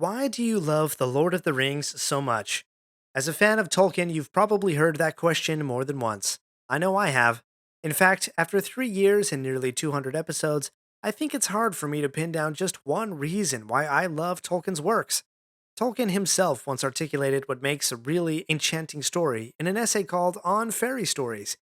Why do you love The Lord of the Rings so much? As a fan of Tolkien, you've probably heard that question more than once. I know I have. In fact, after 3 years and nearly 200 episodes, I think it's hard for me to pin down just one reason why I love Tolkien's works. Tolkien himself once articulated what makes a really enchanting story in an essay called On Fairy Stories.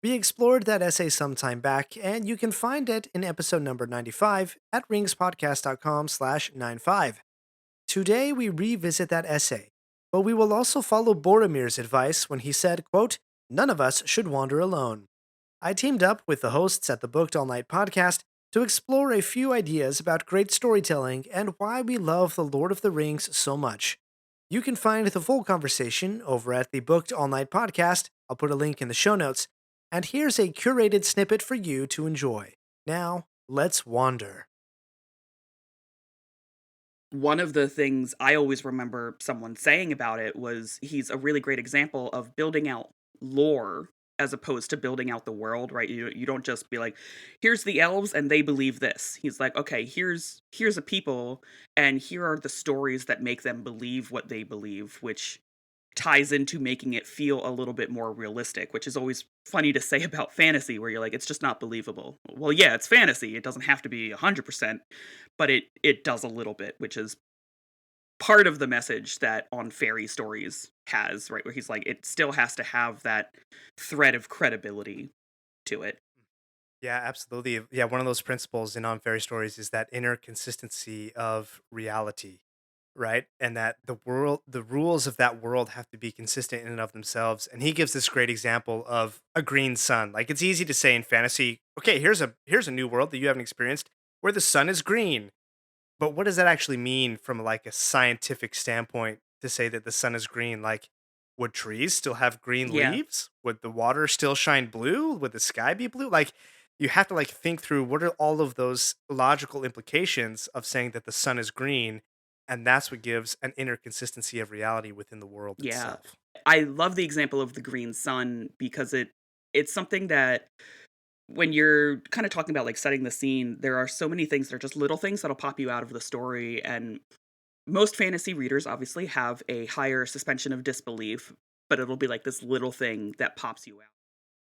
We explored that essay some time back, and you can find it in episode number 95 at ringspodcast.com/95. Today we revisit that essay, but we will also follow Boromir's advice when he said, quote, "None of us should wander alone." I teamed up with the hosts at the Booked All Night podcast to explore a few ideas about great storytelling and why we love The Lord of the Rings so much. You can find the full conversation over at the Booked All Night podcast. I'll put a link in the show notes. And here's a curated snippet for you to enjoy. Now, let's wander. One of the things I always remember someone saying about it was he's a really great example of building out lore as opposed to building out the world, right? You don't just be like, here's the elves and they believe this. He's like, okay, here's a people and here are the stories that make them believe what they believe, which ties into making it feel a little bit more realistic, which is always funny to say about fantasy where you're like, it's just not believable. Well, yeah, it's fantasy. It doesn't have to be 100%, but it does a little bit, which is part of the message that On Fairy Stories has, right? Where he's like, it still has to have that thread of credibility to it. Yeah, absolutely. Yeah, one of those principles in On Fairy Stories is that inner consistency of reality, right? And that the rules of that world have to be consistent in and of themselves. And he gives this great example of a green sun. Like it's easy to say in fantasy, okay, here's a new world that you haven't experienced where the sun is green. But what does that actually mean from like a scientific standpoint to say that the sun is green? Like, would trees still have green Yeah. leaves? Would the water still shine blue? Would the sky be blue? Like, you have to like think through what are all of those logical implications of saying that the sun is green, and that's what gives an inner consistency of reality within the world Yeah. itself. I love the example of the green sun because it's something that when you're kind of talking about like setting the scene, there are so many things that are just little things that'll pop you out of the story. And most fantasy readers obviously have a higher suspension of disbelief, but it'll be like this little thing that pops you out.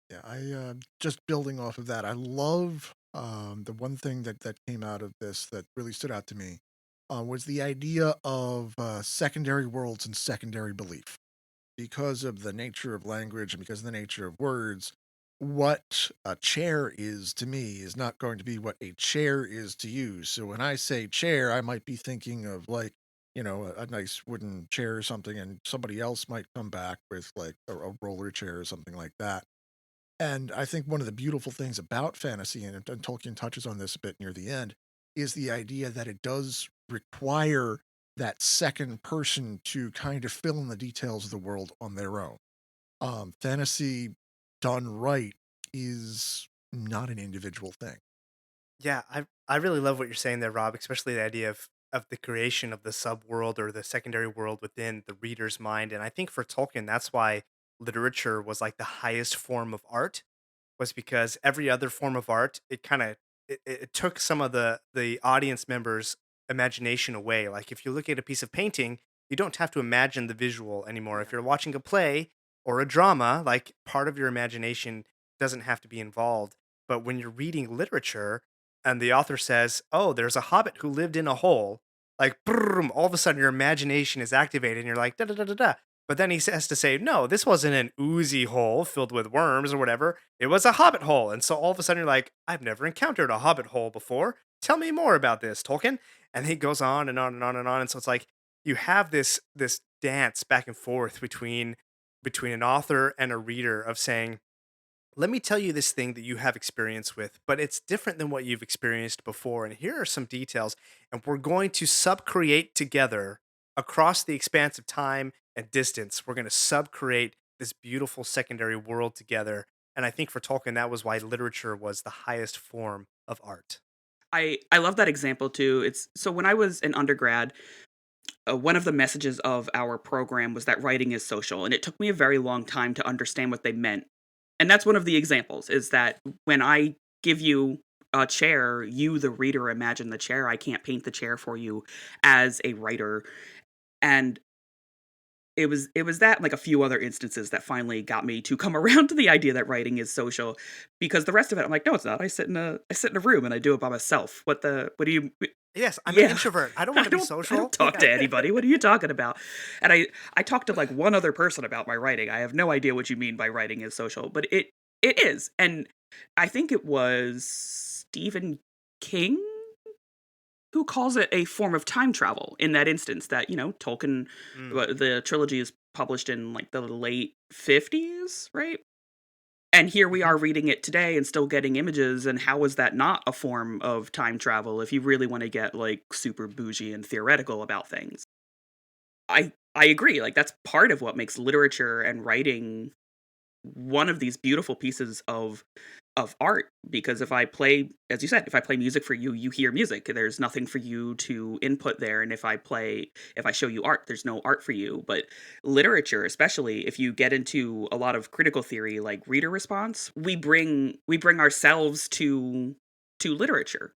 Yeah, just building off of that, I love the one thing that came out of this that really stood out to me was the idea of secondary worlds and secondary belief. Because of the nature of language and because of the nature of words, what a chair is to me is not going to be what a chair is to you. So when I say chair, I might be thinking of like, a nice wooden chair or something, and somebody else might come back with like a roller chair or something like that. And I think one of the beautiful things about fantasy, and Tolkien touches on this a bit near the end, is the idea that it does require that second person to kind of fill in the details of the world on their own. Fantasy done right is not an individual thing. Yeah, I really love what you're saying there, Rob, especially the idea of the creation of the subworld or the secondary world within the reader's mind. And I think for Tolkien, that's why literature was like the highest form of art, was because every other form of art, it kind of it took some of the audience members' imagination away. Like if you look at a piece of painting, you don't have to imagine the visual anymore. If Yeah. you're watching a play or a drama, like part of your imagination doesn't have to be involved. But when you're reading literature, and the author says, "Oh, there's a hobbit who lived in a hole." Like, boom, all of a sudden your imagination is activated, and you're like, da da da da da. But then he has to say, "No, this wasn't an oozy hole filled with worms or whatever. It was a hobbit hole." And so all of a sudden you're like, "I've never encountered a hobbit hole before. Tell me more about this, Tolkien." And he goes on and on and on and on. And so it's like you have this dance back and forth between an author and a reader of saying, let me tell you this thing that you have experience with, but it's different than what you've experienced before. And here are some details. And we're going to subcreate together across the expanse of time and distance. We're going to subcreate this beautiful secondary world together. And I think for Tolkien, that was why literature was the highest form of art. I love that example too. It's so when I was an undergrad, one of the messages of our program was that writing is social, and it took me a very long time to understand what they meant. And that's one of the examples is that when I give you a chair, you, the reader, imagine the chair. I can't paint the chair for you as a writer. And it was that and, like, a few other instances that finally got me to come around to the idea that writing is social, because the rest of it, I'm like, "No, it's not. I sit in a room and I do it by myself. What do you?" Yes, I'm an Yeah. introvert. I don't I wanna be don't social. talk Yeah. to anybody. What are you talking about? And I talked to, like, one other person about my writing. I have no idea what you mean by writing is social, but it is. And I think it was Stephen King who calls it a form of time travel in that instance that, Tolkien, Mm, the trilogy is published in, like, the late 50s, right? And here we mhm. are reading it today and still getting images, and how is that not a form of time travel if you really wanna get, like, super bougie and theoretical about things? I agree, like, that's part of what makes literature and writing one of these beautiful pieces of art, because if I play, as you said, if I play music for you, you hear music. There's nothing for you to input there. And if I show you art, there's no art for you. But literature, especially if you get into a lot of critical theory like reader response, we bring ourselves to literature.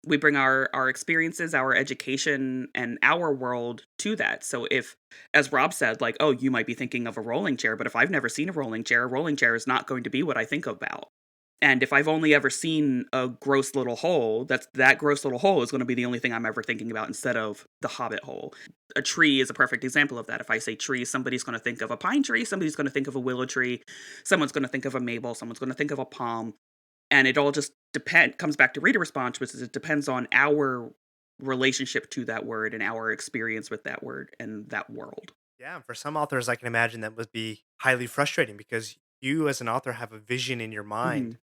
We bring our experiences, our education, and our world to that. So if, as Rob said, like, oh, you might be thinking of a rolling chair, but if I've never seen a rolling chair is not going to be what I think about. And if I've only ever seen a gross little hole, that gross little hole is going to be the only thing I'm ever thinking about instead of the hobbit hole. A tree is a perfect example of that. If I say tree, somebody's going to think of a pine tree, somebody's going to think of a willow tree, someone's going to think of a maple, someone's going to think of a palm, and it all just comes back to reader response, which is it depends on our relationship to that word and our experience with that word and that world. Yeah, and for some authors, I can imagine that would be highly frustrating because you as an author have a vision in your Mhm. mind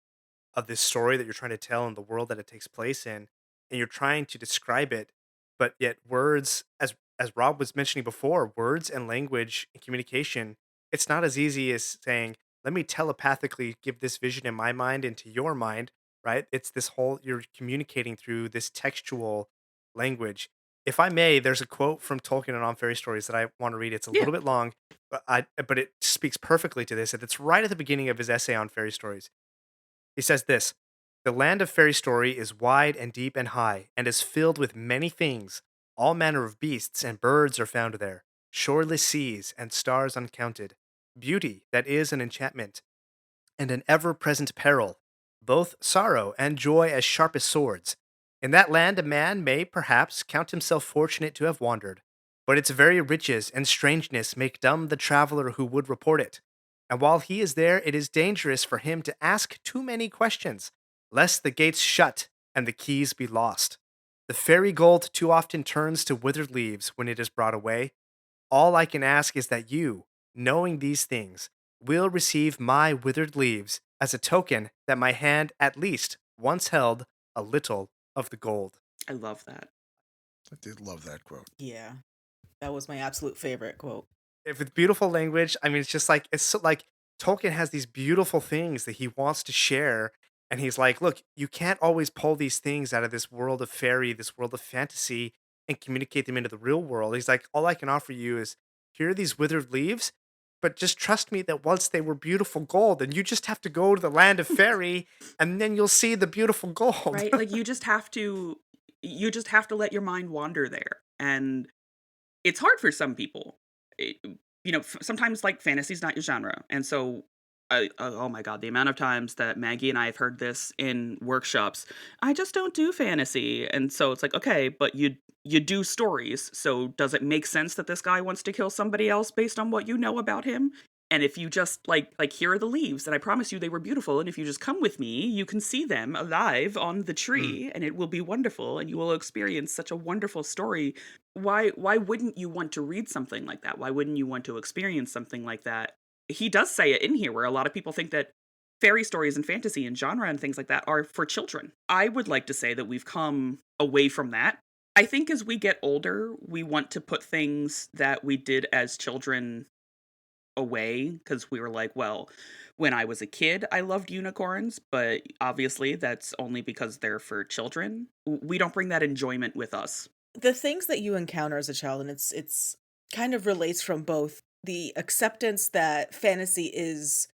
of this story that you're trying to tell and the world that it takes place in, and you're trying to describe it, but yet words, as Rob was mentioning before, words and language and communication, it's not as easy as saying, "Let me telepathically give this vision in my mind into your mind," right? It's this whole you're communicating through this textual language. If I may, there's a quote from Tolkien and on fairy stories that I want to read. It's a Yeah. little bit long, but it speaks perfectly to this, and it's right at the beginning of his essay on fairy stories. He says this: "The land of fairy story is wide and deep and high, and is filled with many things. All manner of beasts and birds are found there, shoreless seas and stars uncounted, beauty that is an enchantment, and an ever present peril, both sorrow and joy as sharp as swords. In that land, a man may, perhaps, count himself fortunate to have wandered, but its very riches and strangeness make dumb the traveler who would report it. And while he is there, it is dangerous for him to ask too many questions, lest the gates shut and the keys be lost. The fairy gold too often turns to withered leaves when it is brought away. All I can ask is that you, knowing these things, will receive my withered leaves as a token that my hand at least once held a little of the gold." I love that. I did love that quote. Yeah, that was my absolute favorite quote. If it's beautiful language, I mean, it's just like it's so like Tolkien has these beautiful things that he wants to share, and he's like, "Look, you can't always pull these things out of this world of fairy, this world of fantasy, and communicate them into the real world." He's like, "All I can offer you is here are these withered leaves, but just trust me that once they were beautiful gold, and you just have to go to the land of fairy, and then you'll see the beautiful gold." Right? Like you just have to let your mind wander there. And it's hard for some people. It, sometimes like fantasy's not your genre. And so oh my god, the amount of times that Maggie and I have heard this in workshops, I just don't do fantasy. And so it's like, okay, but you do stories. So does it make sense that this guy wants to kill somebody else based on what you know about him? And if you just like here are the leaves, and I promise you they were beautiful, and if you just come with me, you can see them alive on the Mm, tree, and it will be wonderful, and you will experience such a wonderful story. Why wouldn't you want to read something like that? Why wouldn't you want to experience something like that? He does say it in here where a lot of people think that fairy stories and fantasy and genre and things like that are for children. I would like to say that we've come away from that. I think as we get older, we want to put things that we did as children away because we were like, well, when I was a kid, I loved unicorns, but obviously that's only because they're for children. We don't bring that enjoyment with us. The things that you encounter as a child, and it's kind of relates from both the acceptance that fantasy is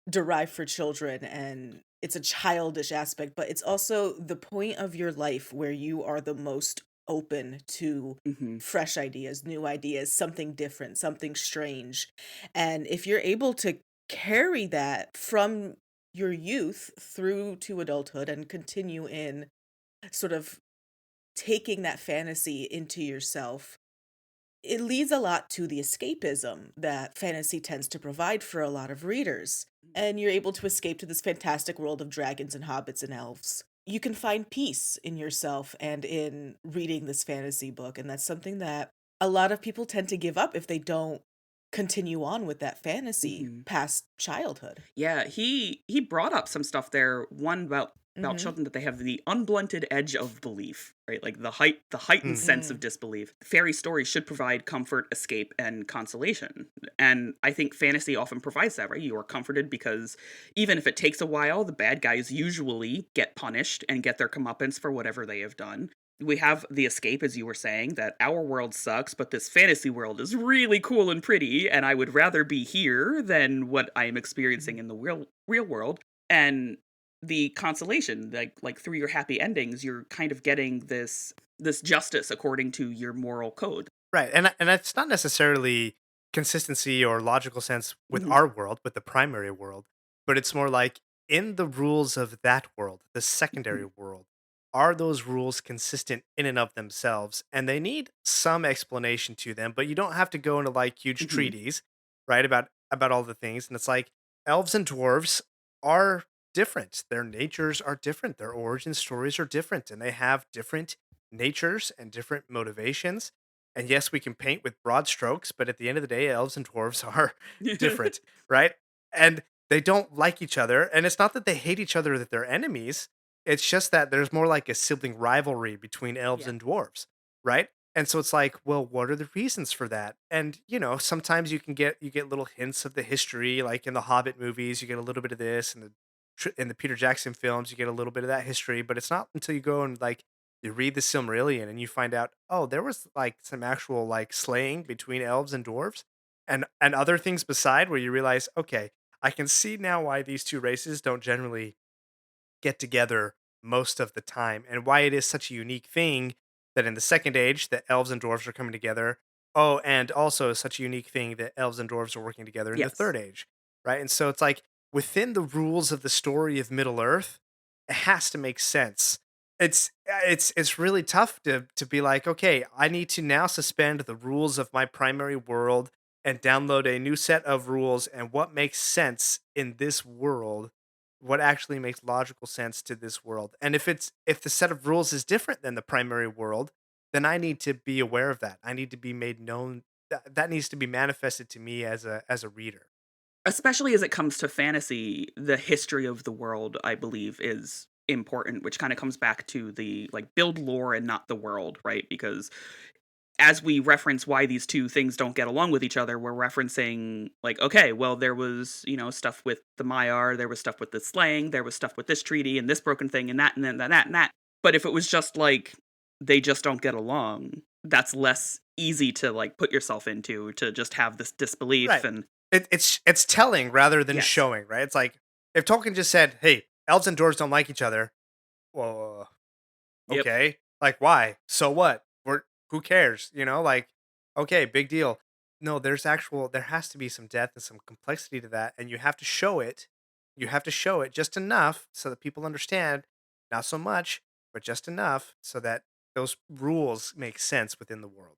derived for children and it's a childish aspect, but it's also the point of your life where you are the most open to Mhm. fresh ideas, something different, something strange. And if you're able to carry that from your youth through to adulthood and continue in sort of taking that fantasy into yourself, it leads a lot to the escapism that fantasy tends to provide for a lot of readers. And you're able to escape to this fantastic world of dragons and hobbits and elves. You can find peace in yourself and in reading this fantasy book. And that's something that a lot of people tend to give up if they don't continue on with that fantasy Mhm. past childhood. Yeah, he brought up some stuff there. One about Hmm. children that they have the unblunted edge of belief, right? Like the heightened Hmm. sense of Mm. disbelief. Fairy stories should provide comfort, escape, and consolation. And I think fantasy often provides that, right? You are comforted because even if it takes a while, the bad guys usually get punished and get their comeuppance for whatever they have done. We have the escape, as you were saying, that our world sucks, but this fantasy world is really cool and pretty, and I would rather be here than what I am experiencing Mhm. in the real world. And the consolation, like through your happy endings, you're kind of getting this justice according to your moral code. Right, and it's not necessarily consistency or logical sense with Mhm, our world, with the primary world, but it's more like in the rules of that world, the secondary mhm, world, are those rules consistent in and of themselves? And they need some explanation to them, but you don't have to go into like huge mhm. treaties, right? About all the things. And it's like elves and dwarves are different. Their natures are different. Their origin stories are different, and they have different natures and different motivations. And yes, we can paint with broad strokes, but at the end of the day, elves and dwarves are different, right? And they don't like each other. And it's not that they hate each other, that they're enemies. It's just that there's more like a sibling rivalry between elves Yeah. and dwarves, right? And so it's like, well, what are the reasons for that? And sometimes you get little hints of the history, like in the Hobbit movies, you get a little bit of this, and in the Peter Jackson films, you get a little bit of that history. But it's not until you go and like you read the Silmarillion and you find out, oh, there was like some actual like slaying between elves and dwarves and other things beside, where you realize, okay, I can see now why these two races don't generally get together most of the time, and why it is such a unique thing that in the second age that elves and dwarves are coming together. Oh, and also such a unique thing that elves and dwarves are working together in the Yes. third age, right? And so it's like within the rules of the story of Middle Earth, it has to make sense. It's really tough to be like, okay, I need to now suspend the rules of my primary world and download a new set of rules, and what makes sense in this world, what actually makes logical sense to this world. And if the set of rules is different than the primary world, then I need to be aware of that. I need to be made known, that needs to be manifested to me as a reader. Especially as it comes to fantasy, the history of the world, I believe, is important, which kind of comes back to the like build lore and not the world, right? Because as we reference why these two things don't get along with each other, we're referencing like, okay, well, there was, stuff with the Maiar, there was stuff with the slang, there was stuff with this treaty and this broken thing and that and then that and that. But if it was just like they just don't get along, that's less easy to like put yourself into to just have this disbelief Right. and It's telling rather than yes. showing, right? It's like if Tolkien just said, "Hey, elves and dwarves don't like each other." Well, Yep. okay. Like, why? So what? Who cares? Like, okay, big deal. No, there has to be some depth and some complexity to that. And you have to show it. You have to show it just enough so that people understand, not so much, but just enough so that those rules make sense within the world.